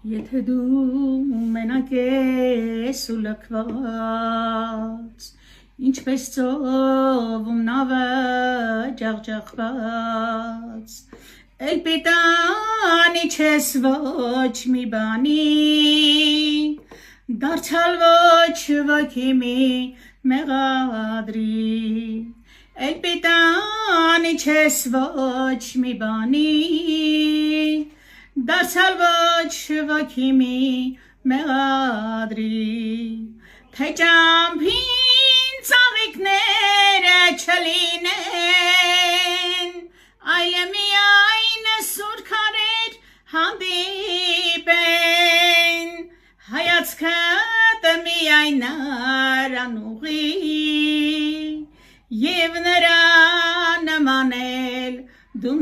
Եթե դու մենակ ես ու լքված, ինչպես ծովում նավը ջախջախված, էլ պիտանի չես ոչ մի բանի, դարձյալ ոչ ոքի մի մեղադրի, էլ պիտանի չես ոչ մի բանի, դարձյալ ոչ ոքի մի մեղադրի, թե ճամփին ծաղիկները չլինեն, այլ միայն սուր քարեր հանդիպեն, հայացքդ միայն նրան ուղի, և նրա նման էլ դու